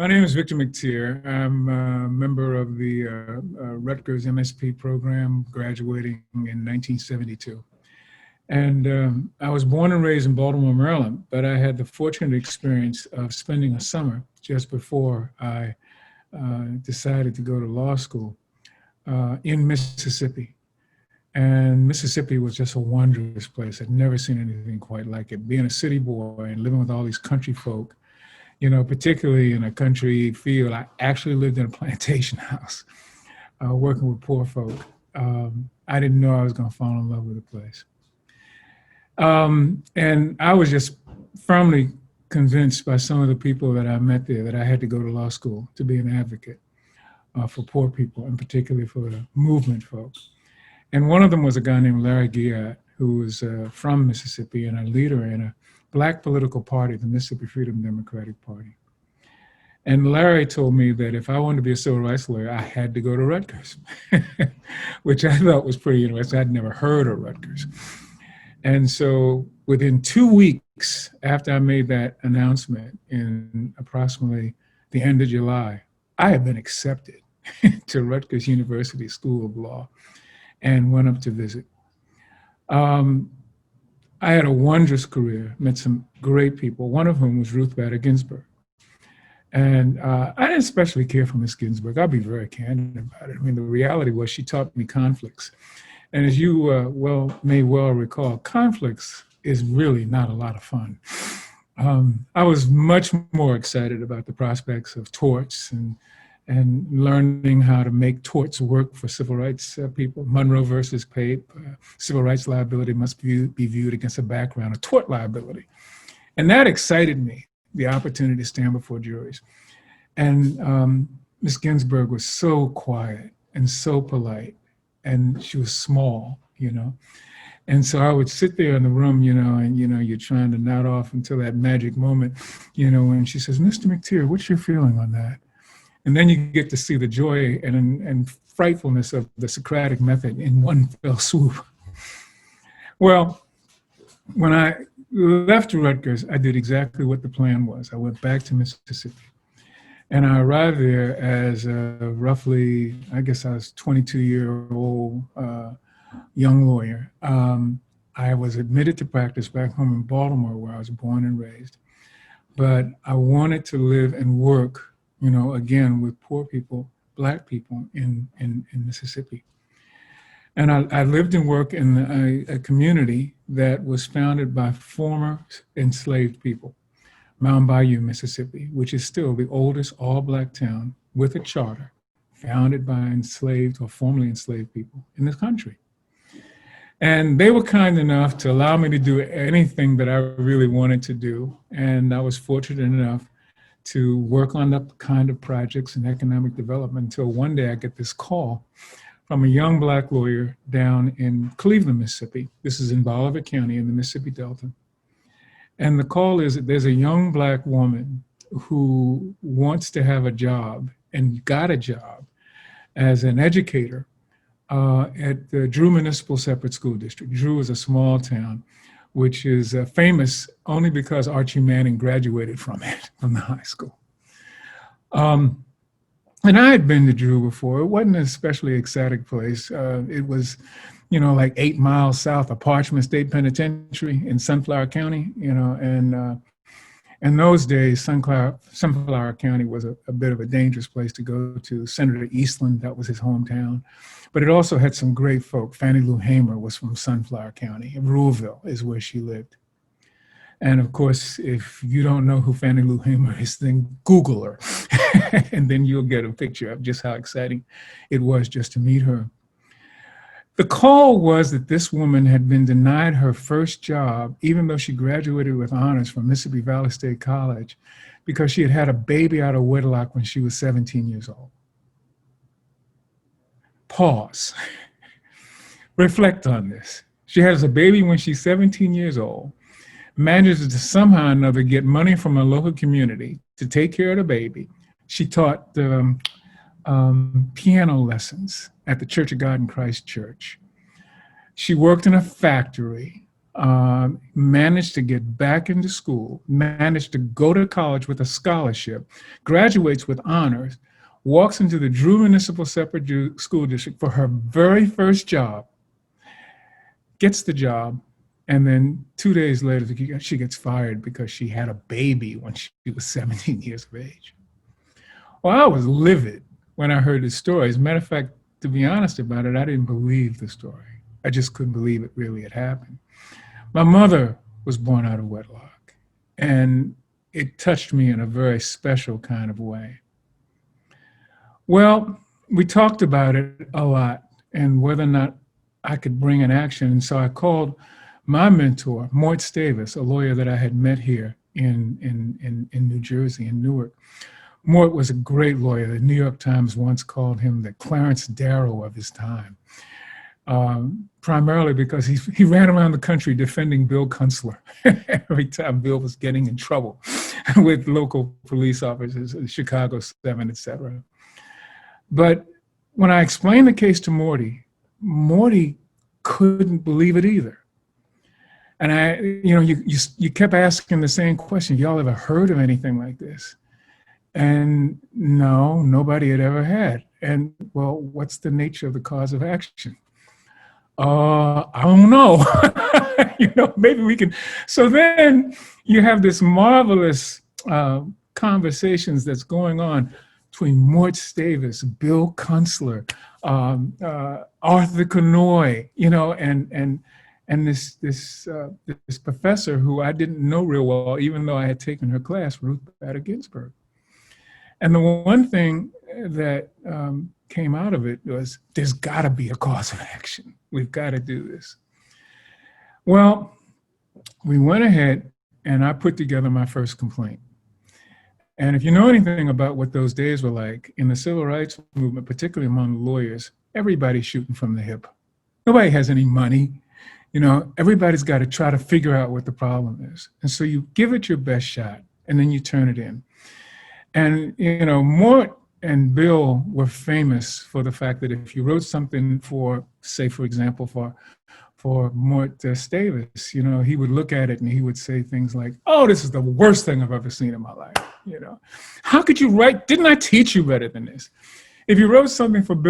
My name is Victor McTeer. I'm a member of the Rutgers MSP program, graduating in 1972. And I was born and raised in Baltimore, Maryland, but I had the fortunate experience of spending a summer just before I decided to go to law school in Mississippi. And Mississippi was just a wondrous place. I'd never seen anything quite like it. Being a city boy and living with all these country folk, particularly in a country field. I actually lived in a plantation house, working with poor folk. I didn't know I was going to fall in love with the place. And I was just firmly convinced by some of the people that I met there that I had to go to law school to be an advocate for poor people, and particularly for the movement folks. And one of them was a guy named Larry Giat, who was from Mississippi and a leader in a Black political party, the Mississippi Freedom Democratic Party. And Larry told me that if I wanted to be a civil rights lawyer, I had to go to Rutgers, which I thought was pretty interesting. I'd never heard of Rutgers. And so within 2 weeks after I made that announcement in approximately the end of July, I had been accepted to Rutgers University School of Law and went up to visit. I had a wondrous career, met some great people, one of whom was Ruth Bader Ginsburg. And I didn't especially care for Miss Ginsburg. I'll be very candid about it. I mean, the reality was she taught me conflicts. And as you may well recall, conflicts is really not a lot of fun. I was much more excited about the prospects of torts and learning how to make torts work for civil rights people. Monroe versus Pape, civil rights liability must be viewed against a background of tort liability. And that excited me, the opportunity to stand before juries. And Ms. Ginsburg was so quiet and so polite, and she was small, And so I would sit there in the room, and, you're trying to nod off until that magic moment, when she says, "Mr. McTeer, what's your feeling on that?" And then you get to see the joy and frightfulness of the Socratic method in one fell swoop. Well, when I left Rutgers, I did exactly what the plan was. I went back to Mississippi. And I arrived there as roughly, I guess I was 22-year-old young lawyer. I was admitted to practice back home in Baltimore, where I was born and raised. But I wanted to live and work again, with poor people, Black people in Mississippi. And I lived and worked in a community that was founded by former enslaved people, Mound Bayou, Mississippi, which is still the oldest all-Black town with a charter founded by enslaved or formerly enslaved people in this country. And they were kind enough to allow me to do anything that I really wanted to do. And I was fortunate enough to work on the kind of projects and economic development until one day I get this call from a young Black lawyer down in Cleveland, Mississippi. This is in Bolivar County in the Mississippi Delta. And the call is that there's a young Black woman who wants to have a job and got a job as an educator at the Drew Municipal Separate School District. Drew is a small town, which is famous only because Archie Manning graduated from it, from the high school. And I had been to Drew before. It wasn't an especially exotic place. It was, like 8 miles south of Parchman State Penitentiary in Sunflower County, and in those days, Sunflower County was a bit of a dangerous place to go to. Senator Eastland, that was his hometown. But it also had some great folk. Fannie Lou Hamer was from Sunflower County. Ruleville is where she lived. And of course, if you don't know who Fannie Lou Hamer is, then Google her. And then you'll get a picture of just how exciting it was just to meet her. The call was that this woman had been denied her first job, even though she graduated with honors from Mississippi Valley State College, because she had had a baby out of wedlock when she was 17 years old. Pause. Reflect on this. She has a baby when she's 17 years old, manages to somehow or another get money from a local community to take care of the baby. She taught piano lessons at the Church of God in Christ Church. She worked in a factory. managed to get back into school, managed to go to college with a scholarship, graduates with honors, walks into the Drew Municipal Separate School District for her very first job, gets the job, and then 2 days later, she gets fired because she had a baby when she was 17 years of age. Well, I was livid when I heard the story. As a matter of fact, to be honest about it, I didn't believe the story. I just couldn't believe it really had happened. My mother was born out of wedlock, and it touched me in a very special kind of way. Well, we talked about it a lot and whether or not I could bring an action. And so I called my mentor, Mort Davis, a lawyer that I had met here in New Jersey, in Newark. Mort was a great lawyer. The New York Times once called him the Clarence Darrow of his time, primarily because he ran around the country defending Bill Kunstler every time Bill was getting in trouble with local police officers, Chicago 7, et cetera. But when I explained the case to Morty couldn't believe it either. And you kept asking the same question. Y'all ever heard of anything like this? And no, nobody had ever had. And well, what's the nature of the cause of action? I don't know. Maybe we can. So then you have this marvelous conversations that's going on between Mort Davis, Bill Kunstler, Arthur Kanoy, and this professor who I didn't know real well, even though I had taken her class, Ruth Bader Ginsburg. And the one thing that came out of it was, there's got to be a cause of action. We've got to do this. Well, we went ahead and I put together my first complaint. And if you know anything about what those days were like in the civil rights movement, particularly among lawyers, everybody's shooting from the hip. Nobody has any money. Everybody's got to try to figure out what the problem is. And so you give it your best shot and then you turn it in. And, Mort and Bill were famous for the fact that if you wrote something for, say, for example, for Mort Davis, he would look at it and he would say things like, "Oh, this is the worst thing I've ever seen in my life." How could you write? Didn't I teach you better than this? If you wrote something for not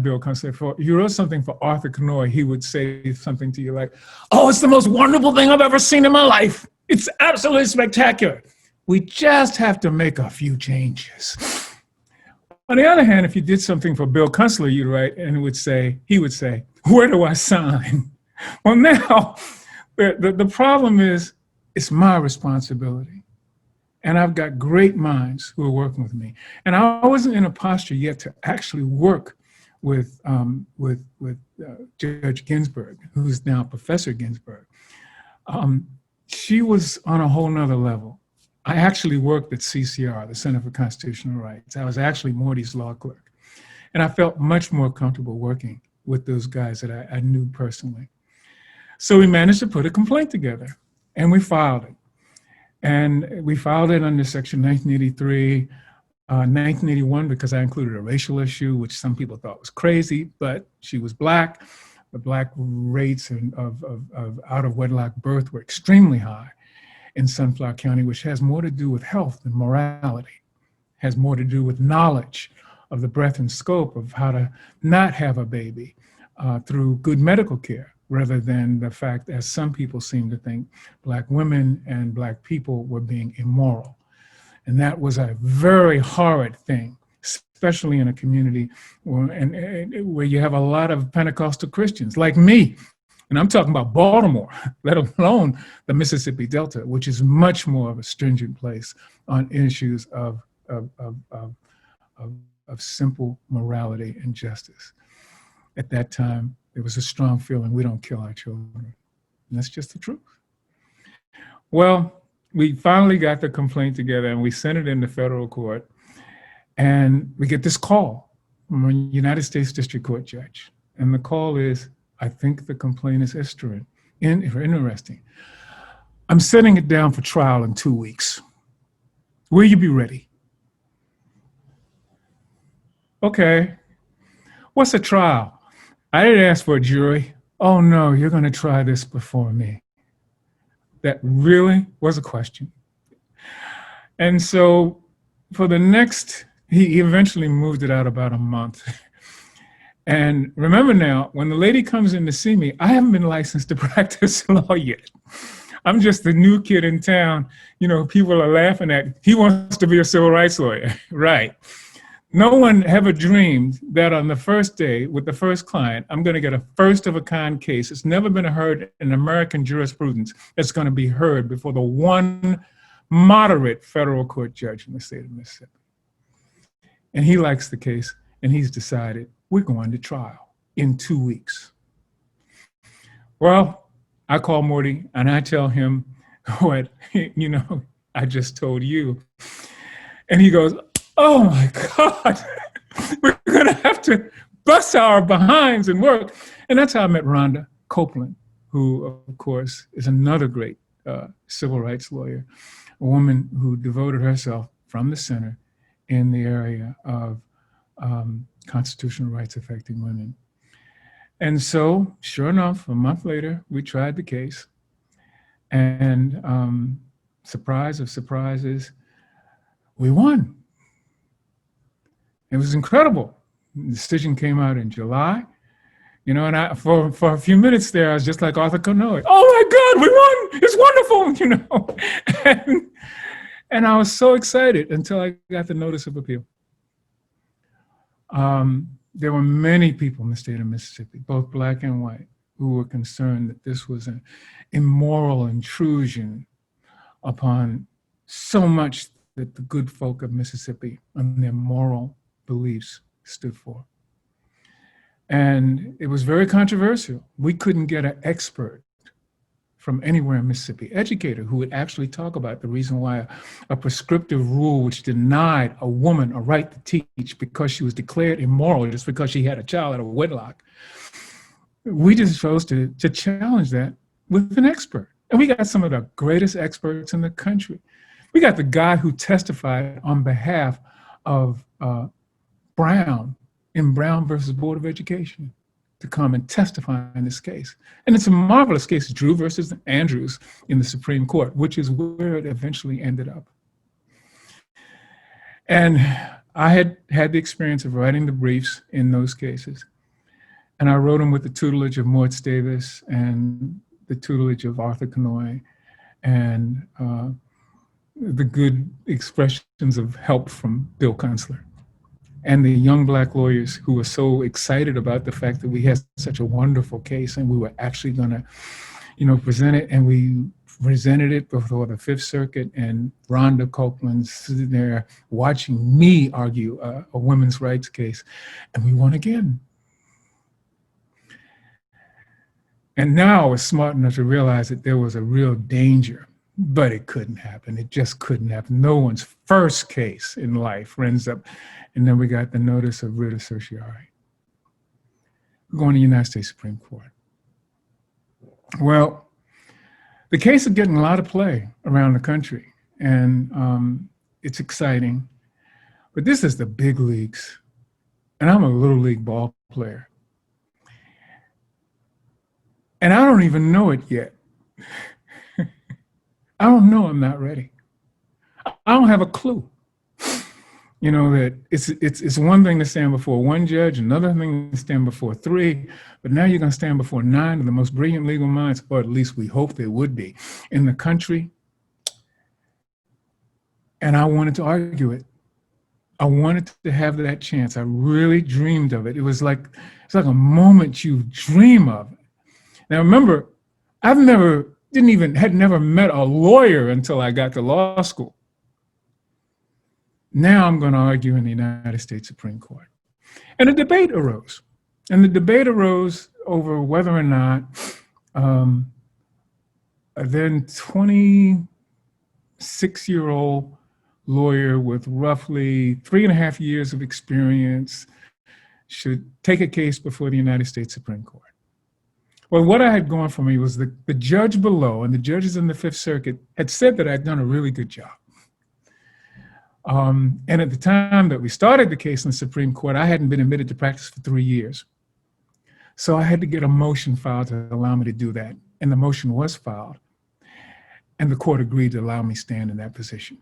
Bill Kunstler, if you wrote something for Arthur Kanoy, he would say something to you like, "Oh, it's the most wonderful thing I've ever seen in my life. It's absolutely spectacular. We just have to make a few changes." On the other hand, if you did something for Bill Kunstler, you'd write, and he would say, "Where do I sign?" Well, now the problem is, it's my responsibility. And I've got great minds who are working with me. And I wasn't in a posture yet to actually work with Judge Ginsburg, who's now Professor Ginsburg. She was on a whole nother level. I actually worked at CCR, the Center for Constitutional Rights. I was actually Morty's law clerk. And I felt much more comfortable working with those guys that I knew personally. So we managed to put a complaint together and we filed it. And we filed it under Section 1983, 1981, because I included a racial issue, which some people thought was crazy, but she was Black. The Black rates of out of wedlock birth were extremely high in Sunflower County, which has more to do with health than morality, has more to do with knowledge of the breadth and scope of how to not have a baby through good medical care, rather than the fact, as some people seem to think, Black women and Black people were being immoral. And that was a very horrid thing, especially in a community where you have a lot of Pentecostal Christians like me. And I'm talking about Baltimore, let alone the Mississippi Delta, which is much more of a stringent place on issues of simple morality and justice. At that time, there was a strong feeling, we don't kill our children. And that's just the truth. Well, we finally got the complaint together and we sent it into federal court. And we get this call from a United States District Court judge. And the call is, "I think the complaint is interesting. I'm setting it down for trial in 2 weeks. Will you be ready?" Okay. What's a trial? I didn't ask for a jury. oh no, you're going to try this before me. That really was a question. And so for the next, he eventually moved it out about a month. And remember now, when the lady comes in to see me, I haven't been licensed to practice law yet. I'm just the new kid in town. You know, people are laughing at, he wants to be a civil rights lawyer. Right. No one ever dreamed that on the first day with the first client, I'm going to get a first of a kind case. It's never been heard in American jurisprudence that's going to be heard before the one moderate federal court judge in the state of Mississippi. And he likes the case, and he's decided we're going to trial in 2 weeks. Well, I call Morty and I tell him what, you know, I just told you. And he goes, oh my God, we're going to have to bust our behinds and work. And that's how I met Rhonda Copeland, who, of course, is another great civil rights lawyer, a woman who devoted herself from the center in the area of constitutional rights affecting women. And so, sure enough, a month later, we tried the case. And surprise of surprises, we won. It was incredible. The decision came out in July. You know, and for a few minutes there, I was just like Arthur Conoy. Oh my God, we won! It's wonderful, you know. And I was so excited until I got the notice of appeal. There were many people in the state of Mississippi, both black and white, who were concerned that this was an immoral intrusion upon so much that the good folk of Mississippi and their moral beliefs stood for. And it was very controversial. We couldn't get an expert from anywhere in Mississippi, educator who would actually talk about the reason why a prescriptive rule which denied a woman a right to teach because she was declared immoral just because she had a child out of wedlock. We just chose to challenge that with an expert. And we got some of the greatest experts in the country. We got the guy who testified on behalf of Brown in Brown versus Board of Education to come and testify in this case. And it's a marvelous case, Drew versus Andrews in the Supreme Court, which is where it eventually ended up. And I had had the experience of writing the briefs in those cases. And I wrote them with the tutelage of Mortz Davis and the tutelage of Arthur Conoy and the good expressions of help from Bill Kunstler. And the young black lawyers who were so excited about the fact that we had such a wonderful case and we were actually going to, you know, present it. And we presented it before the Fifth Circuit, and Rhonda Copeland sitting there watching me argue a women's rights case, and we won again. And now I was smart enough to realize that there was a real danger, but it couldn't happen. It just couldn't happen. No one's first case in life ends up. And then we got the notice of writ of certiorari. We're going to the United States Supreme Court. Well, the case is getting a lot of play around the country, and it's exciting. But this is the big leagues, and I'm a little league ball player. And I don't even know it yet. I don't know I'm not ready. I don't have a clue. You know, that it's one thing to stand before one judge, another thing to stand before three, but now you're going to stand before 9 of the most brilliant legal minds, or at least we hope they would be, in the country. And I wanted to argue it. I wanted to have that chance. I really dreamed of it. It's like a moment you dream of. Now remember, had never met a lawyer until I got to law school. Now I'm going to argue in the United States Supreme Court. And a debate arose. And the debate arose over whether or not a then 26-year-old lawyer with roughly 3.5 years of experience should take a case before the United States Supreme Court. Well, what I had going for me was the judge below and the judges in the Fifth Circuit had said that I'd done a really good job. And at the time that we started the case in the Supreme Court, I hadn't been admitted to practice for 3 years. So I had to get a motion filed to allow me to do that. And the motion was filed. And the court agreed to allow me to stand in that position.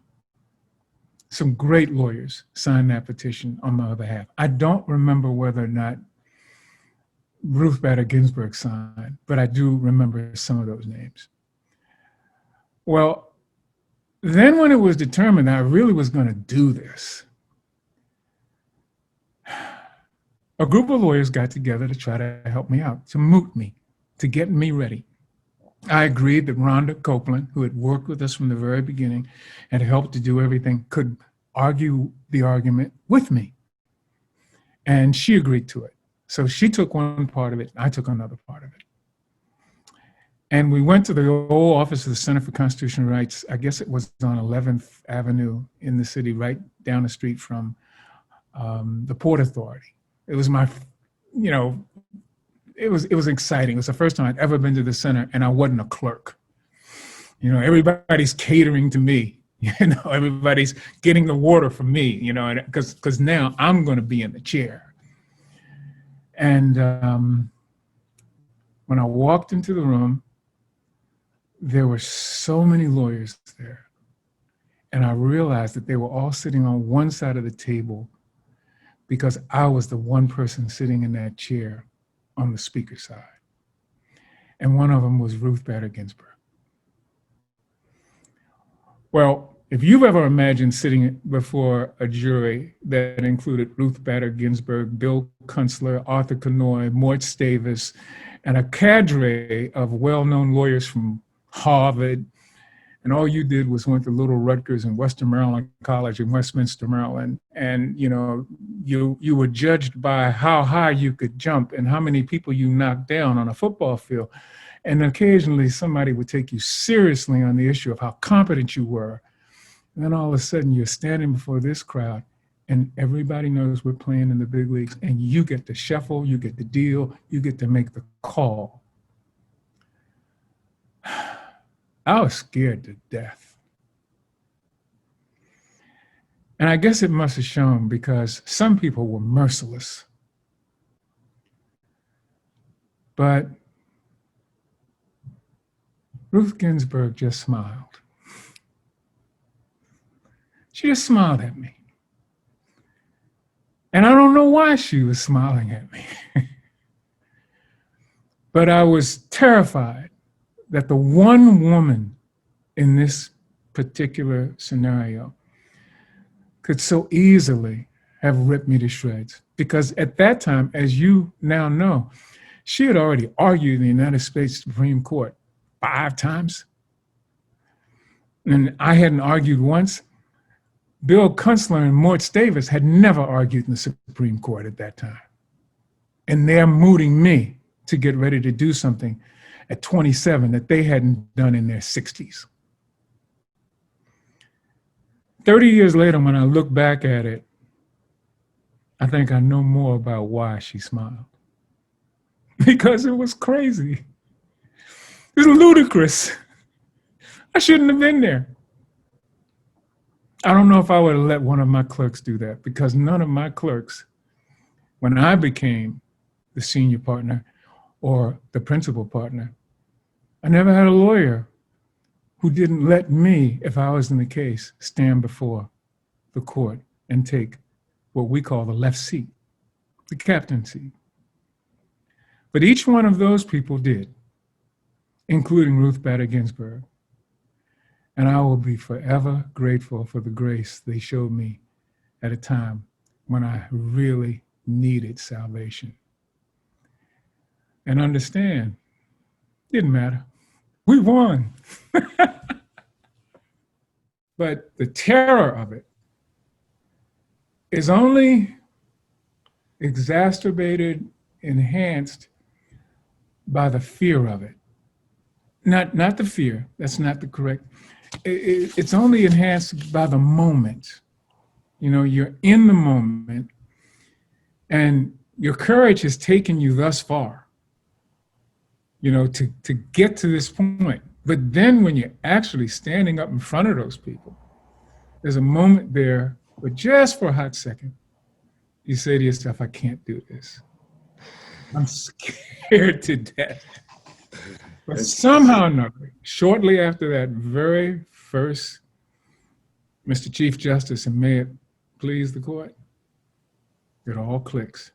Some great lawyers signed that petition on my behalf. I don't remember whether or not Ruth Bader Ginsburg signed, but I do remember some of those names. Well, then when it was determined that I really was going to do this, a group of lawyers got together to try to help me out, to moot me, to get me ready. I agreed that Rhonda Copeland, who had worked with us from the very beginning and helped to do everything, could argue the argument with me. And she agreed to it. So she took one part of it, I took another part of it. And we went to the old office of the Center for Constitutional Rights. I guess it was on 11th Avenue in the city, right down the street from the Port Authority. It was my, it was exciting. It was the first time I'd ever been to the center, and I wasn't a clerk. Everybody's catering to me. Everybody's getting the water from me. Because now I'm going to be in the chair. And when I walked into the room, there were so many lawyers there, and I realized that they were all sitting on one side of the table because I was the one person sitting in that chair on the speaker side. And one of them was Ruth Bader Ginsburg. Well, if you've ever imagined sitting before a jury that included Ruth Bader Ginsburg, Bill Kunstler, Arthur Kanoy, Mort Stavis, and a cadre of well-known lawyers from Harvard, and all you did was went to Little Rutgers and Western Maryland College in Westminster, Maryland, and you were judged by how high you could jump and how many people you knocked down on a football field. And occasionally somebody would take you seriously on the issue of how competent you were. And then all of a sudden you're standing before this crowd and everybody knows we're playing in the big leagues, and you get to shuffle, you get to deal, you get to make the call. I was scared to death. And I guess it must have shown because some people were merciless. But Ruth Ginsburg just smiled. She just smiled at me. And I don't know why she was smiling at me. But I was terrified that the one woman in this particular scenario could so easily have ripped me to shreds. Because at that time, as you now know, she had already argued in the United States Supreme Court 5 times. And I hadn't argued once. Bill Kunstler and Mort Stavis had never argued in the Supreme Court at that time. And they're mooting me to get ready to do something at 27 that they hadn't done in their 60s. 30 years later, when I look back at it, I think I know more about why she smiled. Because it was crazy. It was ludicrous. I shouldn't have been there. I don't know if I would have let one of my clerks do that, because none of my clerks, when I became the senior partner or the principal partner, I never had a lawyer who didn't let me, if I was in the case, stand before the court and take what we call the left seat, the captain's seat. But each one of those people did, including Ruth Bader Ginsburg. And I will be forever grateful for the grace they showed me at a time when I really needed salvation. And understand, didn't matter. We won. But the terror of it is only exacerbated, enhanced by the fear of it. Not the fear, that's not the correct. It's only enhanced by the moment. You're in the moment and your courage has taken you thus far, to get to this point. But then when you're actually standing up in front of those people, there's a moment there, but just for a hot second, you say to yourself, I can't do this. I'm scared to death. But somehow or another, shortly after that very first Mr. Chief Justice, and may it please the court, it all clicks.